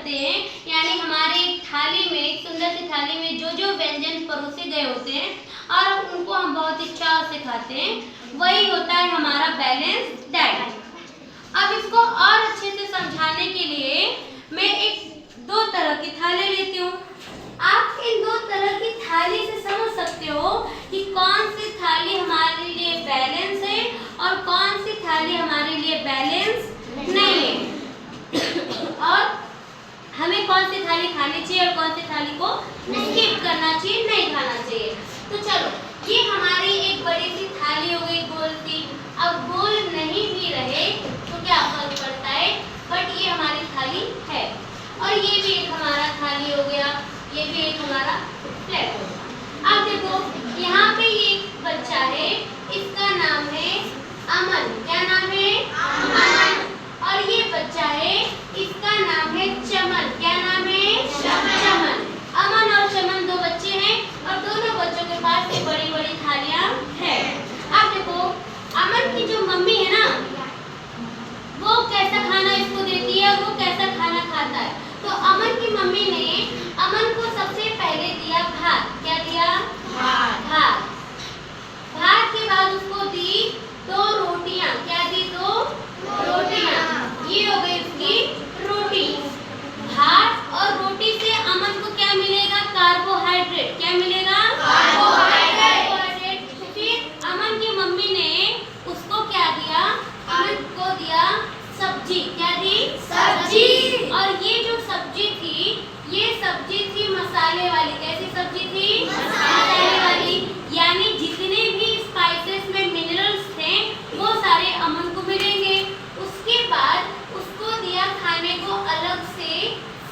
करते हैं, यानी हमारी थाली में, सुंदर सी थाली में जो जो व्यंजन परोसे गए होते हैं और उनको हम बहुत ही चाव से खाते हैं, वही होता है हमारा बैलेंस डाइट। अब इसको और अच्छे से समझाने के लिए मैं दो तरह की थाली लेती हूँ। आप इन दो तरह की थाली से समझ सकते हो कि कौन सी थाली हमारे लिए बैलेंस है और कौन सी थाली हमारे लिए बैलेंस नहीं है, और हमें कौन सी थाली खानी चाहिए और कौन सी थाली को स्किप करना चाहिए, नहीं खाना चाहिए। तो चलो, ये हमारी एक बड़ी सी थाली हो गई गोल सी। अब गोल नहीं भी रहे तो क्या फर्क पड़ता है, बट ये हमारी थाली है। और ये भी एक हमारा थाली हो गया, ये भी एक हमारा प्लेट हो गया। अब देखो, यहाँ पे ये एक बच्चा है, इसका नाम है अमन। क्या नाम है? अमन। और ये बच्चा है, इसका नाम है चमन। क्या नाम है? चमन। अमन और चमन दो बच्चे हैं और दोनों बच्चों के पास ये बड़ी बड़ी थालियां हैं। अब देखो, अमन की जो मम्मी है ना, वो कैसा खाना इसको देती है और वो कैसा खाना खाता है। तो अमन की मम्मी ने अमन को सबसे पहले दिया भात। क्या दिया? भात। भात के बाद उसको दी 2 रोटियां। क्या दी? 2 रोटियां। ये हो गई उसकी रोटी। भात और रोटी से अमन को क्या मिलेगा? कार्बोहाइड्रेट। क्या मिलेगा? कार्बोहाइड्रेट। फिर अमन की मम्मी ने उसको क्या दिया? अमन को दिया सब्जी। क्या दी? सब्जी। और ये जो सब्जी थी, ये सब्जी थी मसाले वाली। कैसी सब्जी थी? मसाले वाली। यानी जितने भी स्पाइसेस में मिनरल्स थे वो सारे अमन को मिलेंगे। उसके बाद उसको दिया खाने को अलग से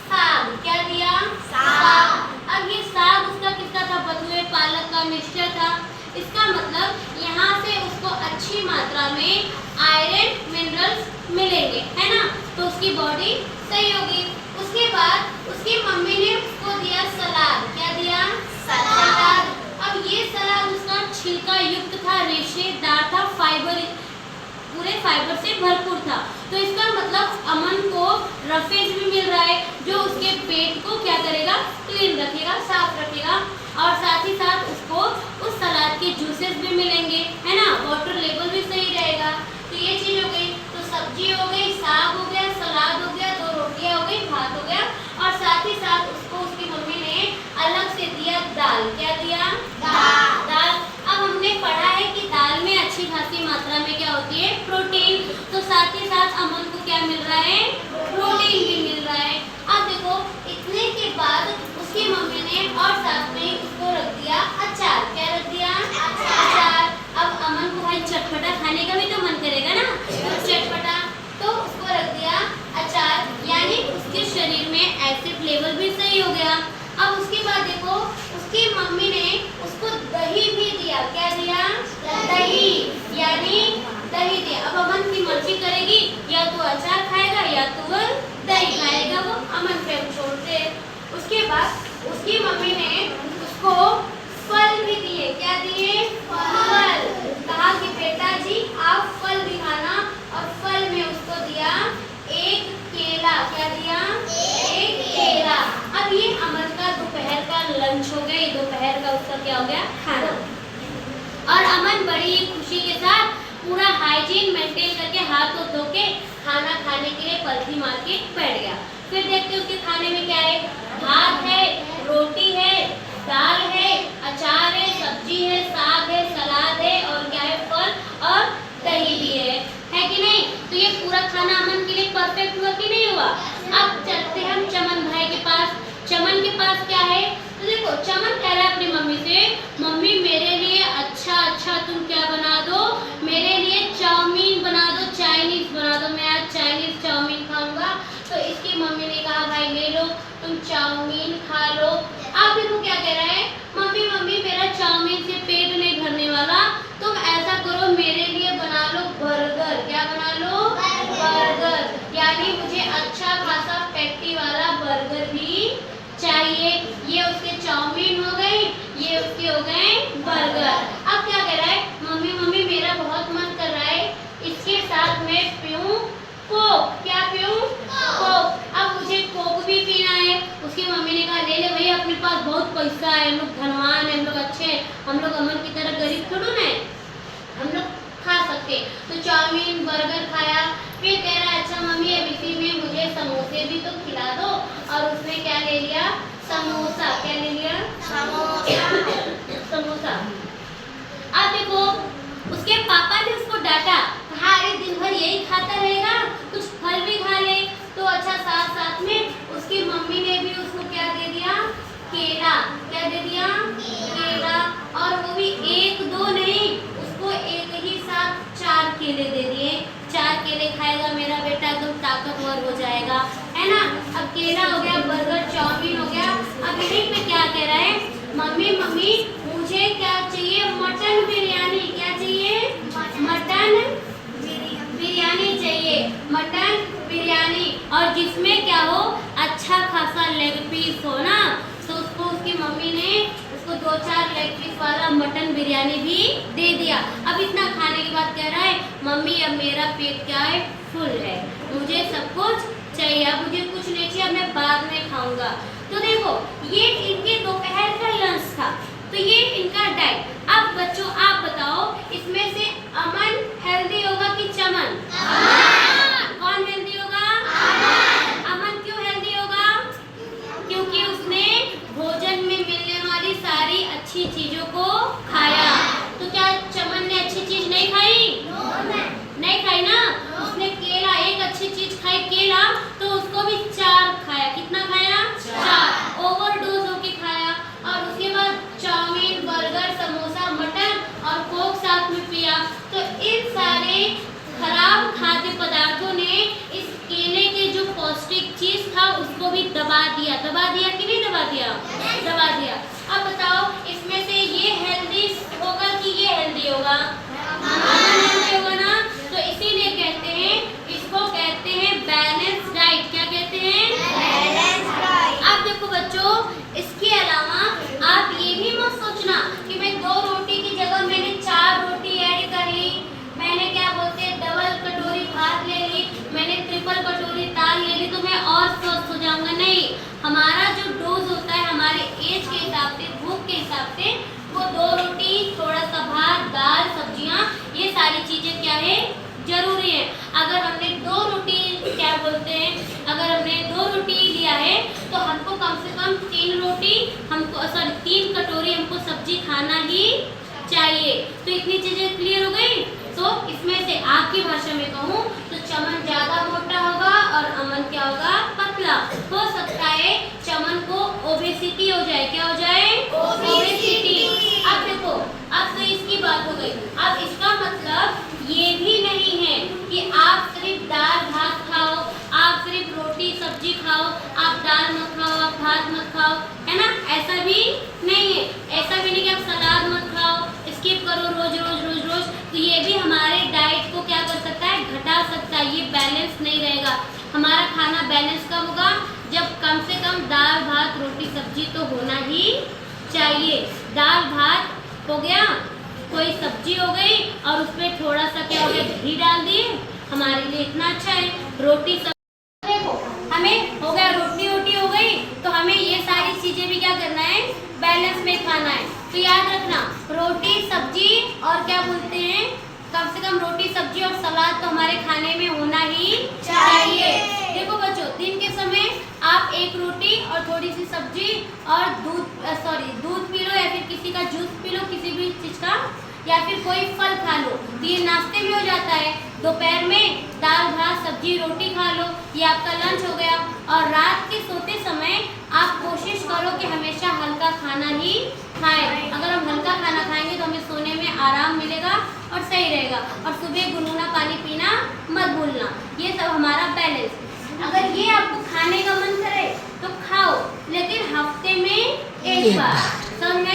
साग। क्या दिया? साग। अब ये साग उसका किसका था? बथुए पालक का मिक्सचर था। इसका मतलब यहाँ से उसको अच्छी मात्रा में आयरन मिनरल्स मिलेंगे, है ना? तो उसकी बॉडी सही होगी। उसके बाद उसकी मम्मी ने उसको दिया सलाद। क्या दिया? सलाद। अब ये सलाद उसका छिलका युक्त था, रेशेदार था, पूरे फाइबर से भरपूर था। तो इसका मतलब अमन को रफेज भी मिल रहा है, जो उसके पेट को क्या करेगा? क्लीन रखेगा, साफ रखेगा। और साथ ही साथ उसको उस सलाद के जूसेस भी मिलेंगे, है ना? वाटर लेवल भी सही रहेगा। तो ये चीज हो गई। तो सब्जी हो गई, साग हो गया, सलाद हो गया, 2 रोटियां हो गई, भात हो गया, और साथ ही साथ उसको उसकी मम्मी ने अलग से दिया दाल। क्या दिया? दाल। अब हमने पढ़ा है कि दाल में अच्छी खासी मात्रा में क्या होती है? प्रोटीन। तो साथ ही साथ अमन को क्या मिल रहा है? प्रोटीन भी मिल रहा है। अब देखो, इतने के बाद उसकी मम्मी ने और साथ में उसको रख दिया अचार। क्या रख दिया? अचार। अब अमन को भाई चटपटा खाने का भी तो मन करेगा ना, चटपटा, तो उसको रख दिया अचार, यानी उसके शरीर में एसिड लेवल भी सही हो गया। अब उसके बाद देखो, उसकी मम्मी ने उसको दही भी दिया। क्या दिया? दही। यानी दही दिया। अब अमन की मर्जी करेगी, या तो अचार खाएगा या तो वह दही खाएगा, वो अमन पे छोड़ते। उसके बाद उसकी मम्मी ने उसको फल भी दिए। क्या दिए? फल। कहा कि बेटा जी आप फल भी खाना, और फल में उसको दिया 1 केला। क्या दिया? 1 केला। अब ये अमन का दोपहर का लंच हो गया, दोपहर का उसका क्या हो गया? खाना। और अमन बड़ी खुशी के साथ पूरा हाइजीन मेंटेन करके हाथ धो के खाना खाने के लिए पलथी मार के बैठ गया। फिर देखते उसके खाने में क्या है? भात है, रोटी है, दाल है, अचार है, सब्जी है, साग है, सलाद है, और क्या है? फल और दही भी है कि नहीं? तो ये पूरा खाना अमन के लिए परफेक्ट हुआ कि नहीं हुआ? अब चलते हम चमन भाई के पास। चमन के पास क्या है? तो देखो, चमन कह रहा है अपनी मम्मी से, मम्मी मेरे लिए अच्छा तुम क्या बना दो? मेरे लिए चाउमीन बना दो, चाइनीज बना दो, मैं आज चाइनीज चाउमीन खाऊंगा। तो इसकी मम्मी ने कहा भाई ले लो, तुम चाउमीन खा लो। अब देखो क्या कह रहा है, मम्मी मेरा चाउमीन से पेट नहीं भरने वाला, तुम ऐसा करो मेरे लिए बना लो बर्गर। क्या बना लो? बर्गर। यानी मुझे अच्छा खासा पैटी वाला बर्गर भी चाहिए। ये उसके चाउमीन हो गई, ये उसके हो गए बर्गर। अब क्या कह रहा है? मम्मी मेरा बहुत मन कर रहा है, इसके साथ मैं पीऊं कोक। क्या पीऊं? कोक। अब मुझे कोक भी मुझे भी तो खिला दो। और उसने क्या ले लिया? समोसा। क्या ले लिया? समोसा। अब देखो उसके पापा ने उसको डांटा, कहा अरे दिन भर यही खाता रहेगा, कुछ फल भी खा ले। तो अच्छा साथ साथ में उसकी मम्मी ने भी उसको क्या दे दिया? केला। क्या दे दिया? केला। और वो भी एक दो नहीं, उसको एक ही साथ 4 केले दे दिए। 4 केले खाएगा मेरा बेटा तो ताकतवर हो जाएगा, है ना। अब केला हो गया, बर्गर चाउमीन हो गया। अब यहीं पे क्या कह रहा है? मम्मी मम्मी मुझे क्या चाहिए? मटन बिरयानी। क्या चाहिए? मटन बिरयानी चाहिए। मटन बिरयानी और जिसमें क्या हो? अच्छा खासा लेग पीस हो ना। तो उसको उसकी मम्मी ने उसको 2-4 लेग पीस वाला मटन बिरयानी भी दे दिया। अब इतना खाने के बाद कह रहा है मम्मी अब मेरा पेट क्या है? फुल है, मुझे सब कुछ चाहिए, अब मुझे कुछ नहीं चाहिए, अब मैं बाद में खाऊंगा। तो देखो ये इनके दोपहर का लंच था, तो ये इनका डाइट। अब बच्चों आप बताओ इसमें से अमन हेल्दी होगा कि चमन? कौन हेल्दी होगा? अमन क्यों हेल्दी होगा? क्योंकि उसने भोजन में मिलने वाली सारी अच्छी चीजों को खाया। तो क्या चमन ने अच्छी चीज नहीं खाई? नहीं खाई ना। उसने केला, एक अच्छी चीज खाई केला, तो उसको भी 4 खाया। कितना खाया? 4। ओवरडोज होके खाया। और उसके बाद चाउमीन, बर्गर, समोसा, मटन और कोक साथ में पिया। तो इन सारे खराब खाद्य पदार्थों ने इस केले के जो पौष्टिक चीज था उसको भी दबा दिया। दबा दिया कि नहीं दबा दिया? दबा दिया। अब बताओ इसमें से ये हेल्दी होगा कि ये हेल्दी होगा? हेल्दी होगा ना। तो इसीलिए कहते हैं, इसको कहते हैं बैलेंस डाइट। क्या कहते हैं? Balance diet. अब देखो बच्चों इसके अलावा आप ये भी मत सोचना कि मैं 2 रोटी की जगह मैंने 4 रोटी ऐड कर ली, मैंने क्या बोलते हैं डबल कटोरी भात ले ली, मैंने ट्रिपल कटोरी दाल ले ली तो मैं और स्वस्थ हो जाऊंगा। नहीं, हमारा जो डोज होता है हमारे एज के हिसाब से, भूख के हिसाब से, वो 2 रोटी, थोड़ा सा भात, दाल, सब्जियां, ये सारी चीजें क्या है? जरूरी है। अगर हमने 2 रोटी क्या बोलते हैं, अगर हमने 2 रोटी लिया है तो हमको कम से कम 3 रोटी हमको 3 कटोरी हमको सब्जी खाना ही चाहिए। तो इतनी चीजें क्लियर हो गई। तो इसमें से आपकी भाषा में कहूँ तो चमन ज्यादा मोटा होगा और अमन क्या होगा? पतला। हो सकता है चमन को ओबेसिटी हो जाए। क्या हो जाए? ओबेसिटी। अब देखो अब तो इसकी बात हो गई। अब इसका मतलब ये भी नहीं है कि आप सिर्फ दाल भात खाओ, आप सिर्फ रोटी सब्जी खाओ, आप दाल मत खाओ, आप भात मत खाओ, है ना। ऐसा भी नहीं है। ऐसा भी नहीं कि आप सलाद मत खाओ, स्किप करो रोज रोज रोज रोज। तो ये भी हमारे डाइट को क्या कर सकता है? घटा सकता है। ये बैलेंस नहीं रहेगा। हमारा खाना बैलेंस कब होगा? जब कम से कम दाल भात रोटी सब्जी तो होना ही चाहिए। दाल भात हो गया, कोई सब्जी हो गई और उसमें थोड़ा सा क्या हो गया? घी डाल दिए, हमारे लिए इतना अच्छा है। रोटी देखो हमें हो गया, रोटी रोटी हो गई, तो हमें ये सारी चीजें भी क्या करना है? बैलेंस में खाना है। तो याद रखना रोटी सब्जी और क्या बोलते हैं, कम से कम रोटी सब्जी और सलाद तो हमारे खाने में होना ही चाहिए। देखो बच्चों दिन के समय आप एक रोटी और थोड़ी सी सब्जी और दूध पी लो, या फिर किसी का जूस पी लो, किसी भी चीज का, या फिर कोई फल खा लो, तो ये नाश्ते में हो जाता है। दोपहर में दाल भात सब्जी रोटी खा लो, ये आपका लंच हो गया। और रात के सोते समय आप कोशिश करो कि हमेशा हल्का खाना ही खाएं। अगर हम हल्का खाना खाएंगे तो हमें सोने में आराम मिलेगा और सही रहेगा। और सुबह गुनगुना पानी पीना मत भूलना। ये सब हमारा बैलेंस। अगर ये आपको खाने का मन करे तो खाओ, लेकिन हफ्ते में एक बार। समझ में